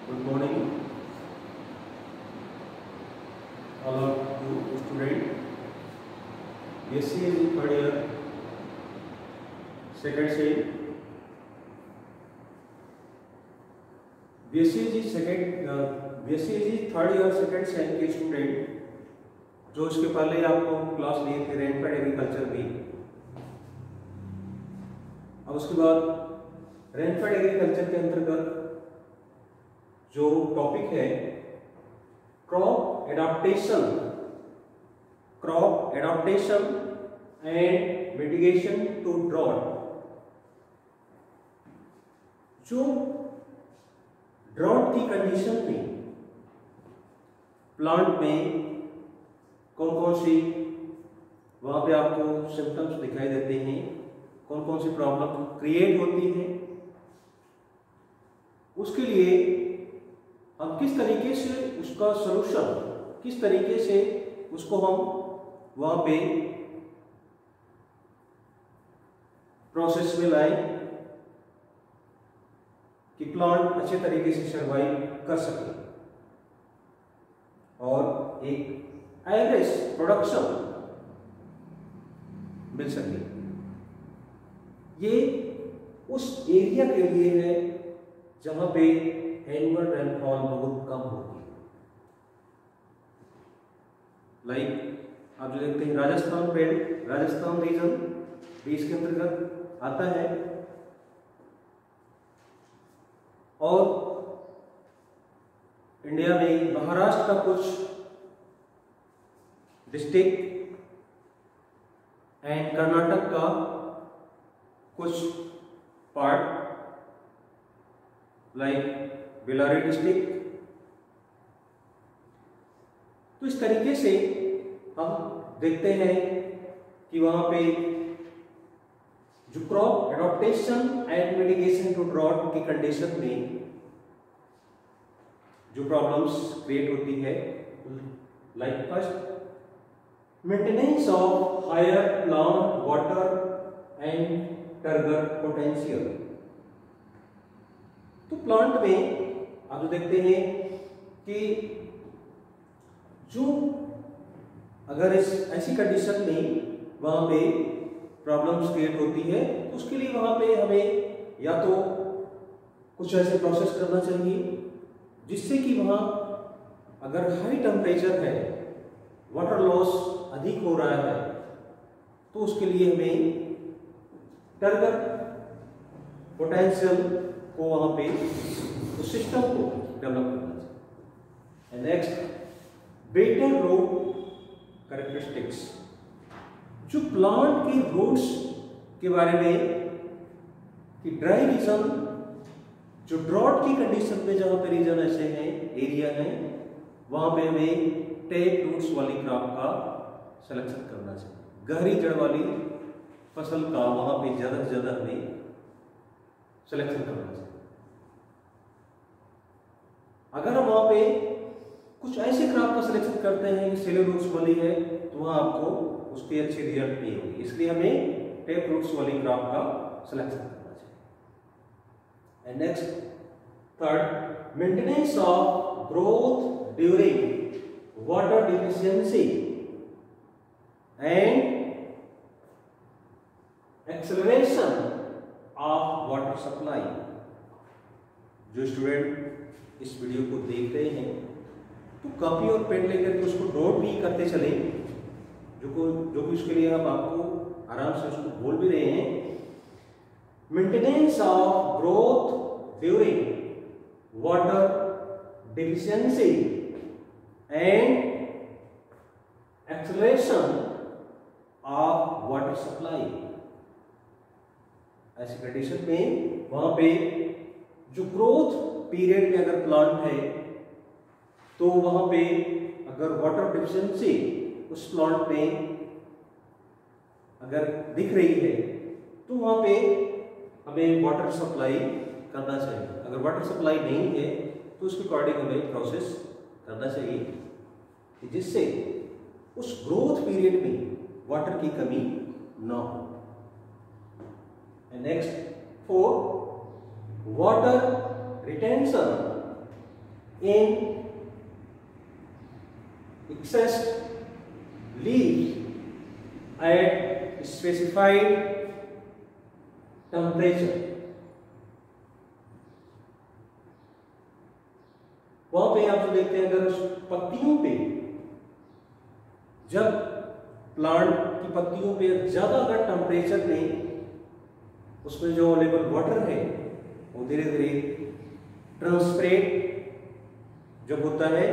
Good morning, all of you student. BSc third year, second से BSc third year second same के student जो इसके पहले आपको क्लास लिए थे रेनफेड एग्रीकल्चर भी। अब उसके बाद रेनफेड एग्रीकल्चर के अंतर्गत जो टॉपिक है crop adaptation and mitigation to drought. जो ड्रॉट की कंडीशन में प्लांट में कौन कौन सी वहां पे आपको सिम्टम्स दिखाई देते हैं, कौन कौन सी प्रॉब्लम क्रिएट होती है, उसके लिए हम किस तरीके से उसका सॉल्यूशन, किस तरीके से उसको हम वहां पे प्रोसेस में लाएं कि प्लांट अच्छे तरीके से सर्वाइव कर सके और एक एवरेज प्रोडक्शन मिल सके। ये उस एरिया के लिए है जहां पे एनुअल रेनफॉल बहुत कम होती है। लाइक आप जो देखते हैं राजस्थान बेल्ट, राजस्थान रीजन भी इसके अंतर्गत आता है और इंडिया में महाराष्ट्र का कुछ डिस्ट्रिक्ट एंड कर्नाटक का कुछ पार्ट लाइक बेलारी डिस्ट्रिक्ट। तो इस तरीके से हम देखते हैं कि वहां पे जो crop adaptation and mitigation to drought की कंडीशन में जो प्रॉब्लम्स क्रिएट होती है, like first maintenance of higher plant water and turgor potential. तो प्लांट में आप जो देखते हैं कि जो अगर इस ऐसी कंडीशन में वहां पे प्रॉब्लम्स क्रिएट होती है तो उसके लिए वहां पे हमें या तो कुछ ऐसे प्रोसेस करना चाहिए जिससे कि वहां अगर हाई टेम्परेचर है, वाटर लॉस अधिक हो रहा है, तो उसके लिए हमें टर्गर पोटेंशियल को वहां पे उस सिस्टम को डेवलप करना चाहिए। Next better root characteristics. जो प्लांट के रूट्स के बारे में कि ड्राई रीजन, जो ड्रॉट की कंडीशन में जहां पे रीजन ऐसे हैं, एरिया है, वहां पे हमें टेप रूट्स वाली क्रॉप का सिलेक्शन करना चाहिए। गहरी जड़ वाली फसल का वहां पे ज्यादा से ज्यादा हमें सिलेक्शन करना चाहिए। अगर हम वहां पे कुछ ऐसे क्रॉप का सिलेक्शन करते हैं कि सेलो रूट्स वाली है तो वहां आपको उसकी अच्छी रिजल्ट नहीं होगी, इसलिए हमें टेप रूट्स वाली क्रॉप का सिलेक्शन करना चाहिए। And next third maintenance of growth during water deficiency and acceleration of water supply. जो स्टूडेंट इस वीडियो को देख रहे हैं तो कॉपी और पेन लेकर के उसको नोट भी करते चले, जो भी उसके लिए हम आपको आराम से उसको बोल भी रहे हैं। Maintenance of growth during water deficiency and acceleration of water supply. ऐसी कंडीशन में वहां पे जो ग्रोथ पीरियड में अगर प्लांट है तो वहां पे अगर वाटर डिफिशियंसी उस प्लांट में अगर दिख रही है तो वहां पे हमें वाटर सप्लाई करना चाहिए। अगर वाटर सप्लाई नहीं है तो उसके अकॉर्डिंग हमें प्रोसेस करना चाहिए जिससे उस ग्रोथ पीरियड में वाटर की कमी ना हो। Next 4 water retention in excess leaves at specified temperature। वहां पे आप जो देखते हैं, अगर उस पत्तियों पे, जब प्लांट की पत्तियों पे ज्यादा अगर टेम्परेचर में उसमें जो अवेलेबल वाटर है वो धीरे धीरे ट्रांसपेरेंट जब होता है,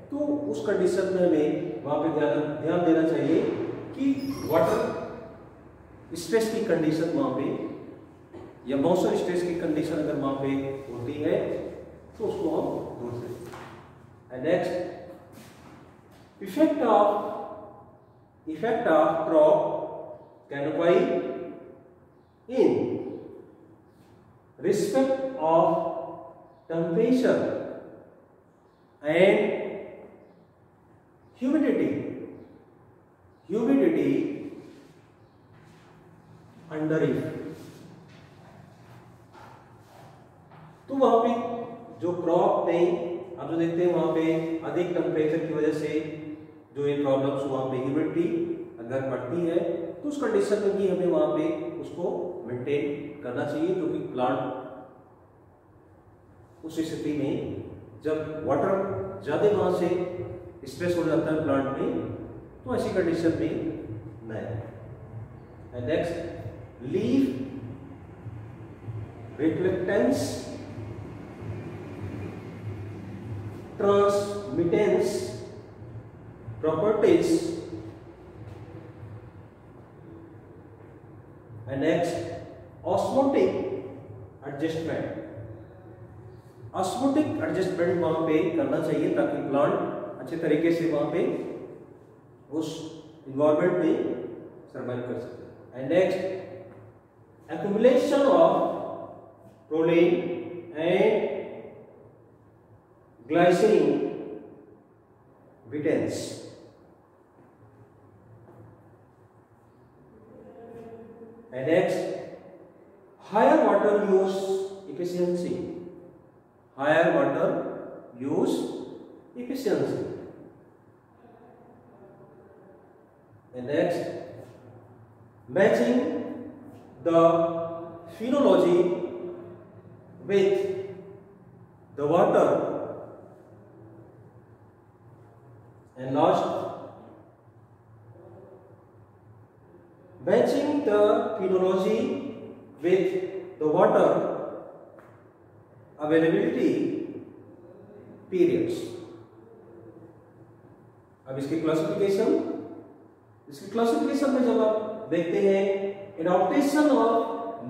तो उस कंडीशन में हमें वहां पे ध्यान देना चाहिए कि वाटर स्ट्रेस की कंडीशन वहां पे या मॉइस्चर स्ट्रेस की कंडीशन अगर वहां पे होती है तो उसको हम दूर करें। And next, effect of crop canopy in respect of temperature and humidity under it। तो वहां पे जो क्रॉप में आप जो देखते हैं वहां पे अधिक टेम्परेचर की वजह से जो ये प्रॉब्लम्स वहां पे ह्यूमिडिटी अगर बढ़ती है तो उस कंडीशन में भी हमें वहां पे उसको मेंटेन करना चाहिए, क्योंकि प्लांट उस स्थिति में जब वाटर ज्यादा वहां से स्ट्रेस हो जाता है प्लांट में, तो ऐसी कंडीशन में नहीं। And next, leaf reflectance transmittance properties. And next, osmotic adjustment. Osmotic adjustment वहां पे करना चाहिए ताकि प्लांट अच्छे तरीके से वहां पे उस इन्वायरमेंट में सर्वाइव कर सके। And next, accumulation of protein and glycine विटेंस। And next, higher water use efficiency. Higher water use efficiency. And next, matching the phenology with the water. And last, matching the phenology with the water availability periods। अब इसकी classification में जब आप देखते हैं adaptation of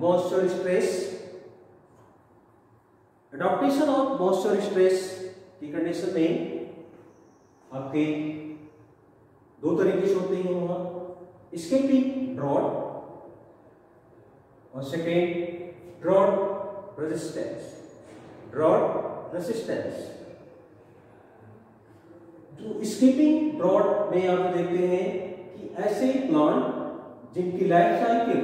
moisture stress की condition में आपके दो तरीके से होते हैं वहां, स्केपिंग ड्रॉट और सेकेंड ड्रॉट रेजिस्टेंस। जो स्केपिंग ड्रॉट में आप देखते हैं कि ऐसे प्लांट जिनकी लाइफ साइकिल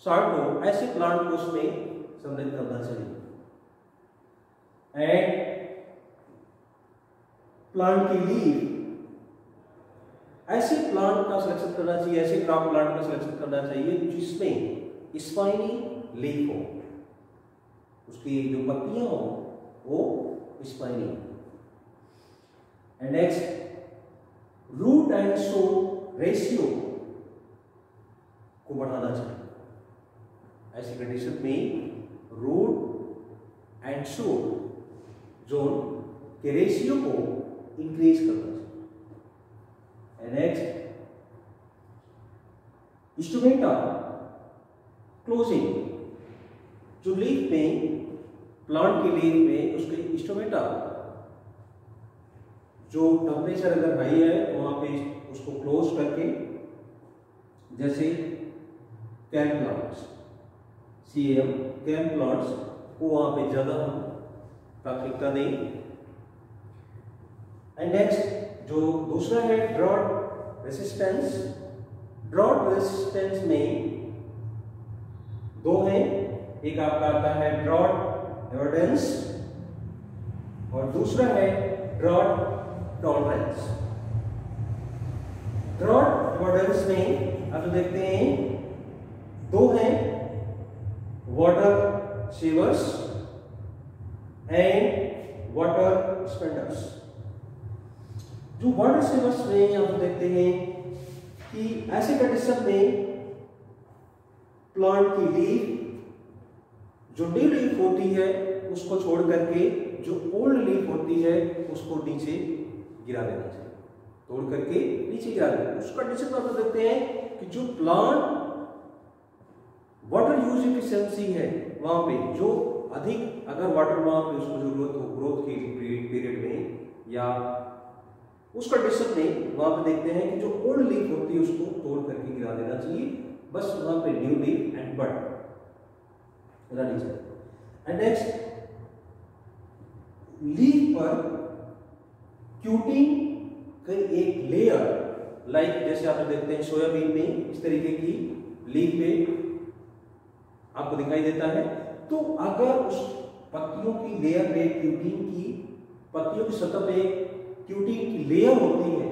शॉर्ट हो, ऐसे प्लांट को उसमें सम्मिलित करना चाहिए। एंड प्लांट की लीफ, ऐसे प्लांट का सिलेक्शन करना चाहिए, ऐसे क्रॉप प्लांट का सिलेक्शन करना चाहिए जिसमें स्पाइनी लीफ हो, उसकी जो पत्तियां हो वो स्पाइनी हो। And next, root and shoot ratio को बढ़ाना चाहिए। ऐसी कंडीशन में रूट एंड शूट जोन के रेशियो को इंक्रीज करना चाहिए। एंड नेक्स्ट, इंस्ट्रूमेंटा क्लोजिंग, जो लीफ में, प्लांट की लीफ में उसके इंस्ट्रूमेंटा, जो टेम्परेचर अगर हाई है तो वहां पे उसको क्लोज करके, जैसे can plants, CAM can plants को वहां पे ज्यादा हम प्राथमिकता दें। एंड नेक्स्ट, जो दूसरा है ड्रॉट रेसिस्टेंस। ड्रॉट रेसिस्टेंस में दो हैं, एक आपका आता है ड्रॉट एवोइडेंस और दूसरा है ड्रॉट टॉलरेंस। ड्रॉट एवोइडेंस में आप देखते हैं दो हैं, वाटर सेवर्स एंड वाटर स्पेंडर्स। जो वाटर सेवर्स में आप देखते हैं कि ऐसे कंडीशन में प्लांट की लीफ जो न्यू लीफ होती है उसको छोड़ करके जो ओल्ड लीफ होती है उसको नीचे गिरा देना चाहिए, तोड़ करके नीचे गिरा देना। उस कंडीशन में आप देखते हैं कि जो प्लांट वाटर यूज एफिशिएंसी है वहां पे जो अधिक अगर वाटर वहां पे उसको जरूरत हो ग्रोथ की पीरियड में या उस कंडीशन में वहां पे देखते हैं कि जो ओल्ड लीफ होती है उसको तोड़ करके गिरा देना चाहिए, बस वहां पे न्यू लीफ एंड बड रहनी चाहिए। एंड नेक्स्ट, लीफ पर क्यूटिंग की एक लेयर लाइक जैसे आप देखते हैं सोयाबीन में इस तरीके की लीफ पे आपको दिखाई देता है। तो अगर उस पत्तियों की लेयर पे क्यूटिंग की पत्तियों की सतह पे क्यूटिंग की लेयर होती है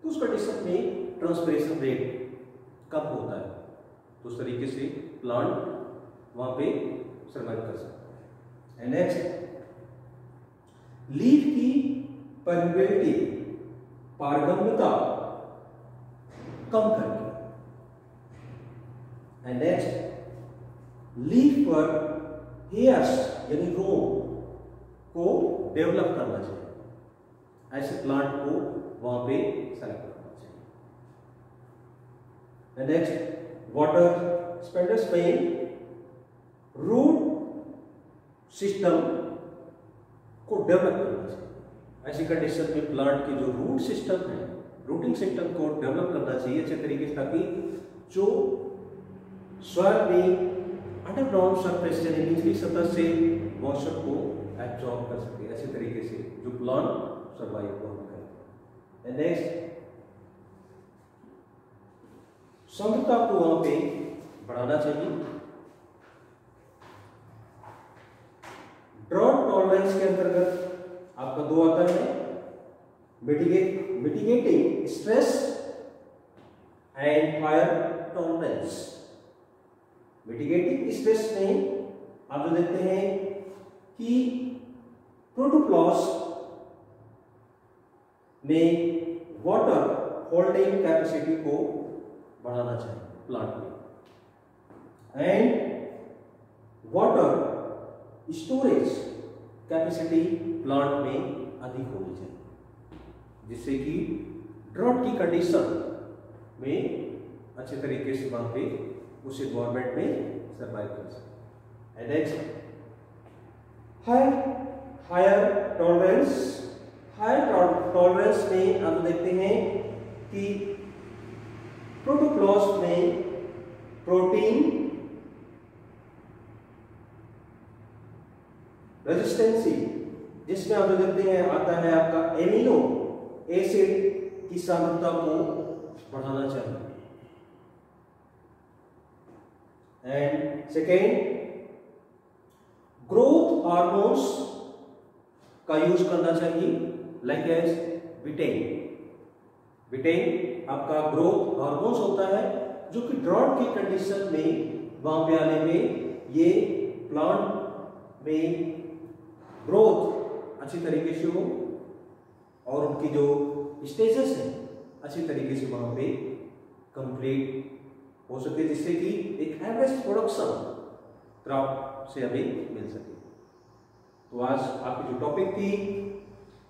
तो उस कंडीशन में ट्रांसपिरेशन रेट कम होता है, तो उस तरीके से प्लांट वहां पे सर्वाइव कर सकता है। एंड नेक्स्ट, लीफ की परमेबिलिटी पारगम्यता कम करके। एंड नेक्स्ट, लीफ पर हेयर्स यानी रोम को डेवलप करना चाहिए, ऐसे प्लांट को वहां पे सेलेक्ट करना चाहिए। एंड नेक्स्ट, वाटर स्पेंडर्स में रूट सिस्टम को डेवलप करना चाहिए। ऐसी कंडीशन में प्लांट के जो रूट सिस्टम है रूटिंग सिस्टम को डेवलप करना चाहिए अच्छे तरीके से, ताकि जो सॉइल में अंडरग्राउंड सरफेस यानी निचली सतह से मॉइस्चर को एब्जॉर्ब कर सके, ऐसे तरीके से जो प्लांट सर्वाइव करते हैं। नेक्स्ट, सांद्रता को वहां पे बढ़ाना चाहिए। ड्रॉट टॉलरेंस के अंतर्गत आपका दो आता है, mitigating stress and fire tolerance. Mitigating stress में आप जो देखते हैं कि प्रोटोप्लास्ट में वाटर होल्डिंग कैपेसिटी को बढ़ाना चाहिए प्लांट में, and water storage capacity plant में अधिक होनी चाहिए, जिससे कि ड्रॉट की कंडीशन में अच्छे तरीके से वहां पे उस एनवायरमेंट में सर्वाइव कर सके। एंड नेक्स्ट, हायर टॉलरेंस में आप देखते हैं कि प्रोटोप्लास्ट में प्रोटीन रेजिस्टेंसी, जिसमें आप देखते हैं आता है आपका एमिनो एसिड की सांद्रता को बढ़ाना चाहिए। एंड सेकेंड, ग्रोथ हार्मोन्स का यूज करना चाहिए लाइक एज बिटेन। बिटेन आपका ग्रोथ हार्मोन्स होता है जो कि ड्रॉट की कंडीशन में वहां पे आने में ये प्लांट में ग्रोथ अच्छी तरीके से हो और उनकी जो स्टेजेस हैं अच्छी तरीके से वहां पे कंप्लीट हो सके, जिससे कि एक एवरेज प्रोडक्शन क्रॉप से हमें मिल सके। तो आज आपकी जो टॉपिक थी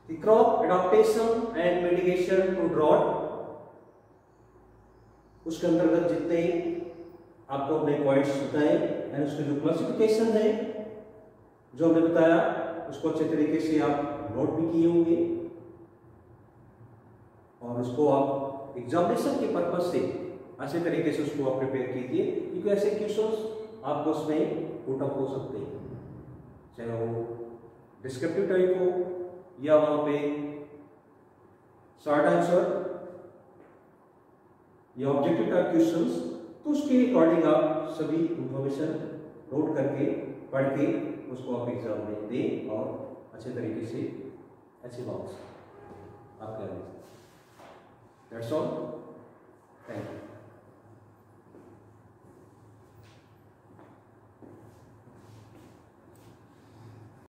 crop adaptation and mitigation to drought, उसके अंतर्गत जितने आपको अपने पॉइंट्स बताए एंड उसके जो क्लासिफिकेशन है जो हमने बताया उसको अच्छे तरीके से आप नोट भी किए होंगे और उसको आप एग्जामिनेशन के पर्पज से अच्छे तरीके से उसको आप प्रिपेयर कीजिए, क्योंकि ऐसे क्वेश्चंस आपको उसमें पुट अप हो सकते हैं, चाहे वो डिस्क्रिप्टिव टाइप हो या वहां पे शॉर्ट आंसर या ऑब्जेक्टिव टाइप क्वेश्चंस, तो उसके अकॉर्डिंग आप सभी इंफॉर्मेशन नोट करके पढ़ के उसको आप एग्जाम में दें और अच्छे तरीके से अच्छे मार्क्स आप करें। That's all.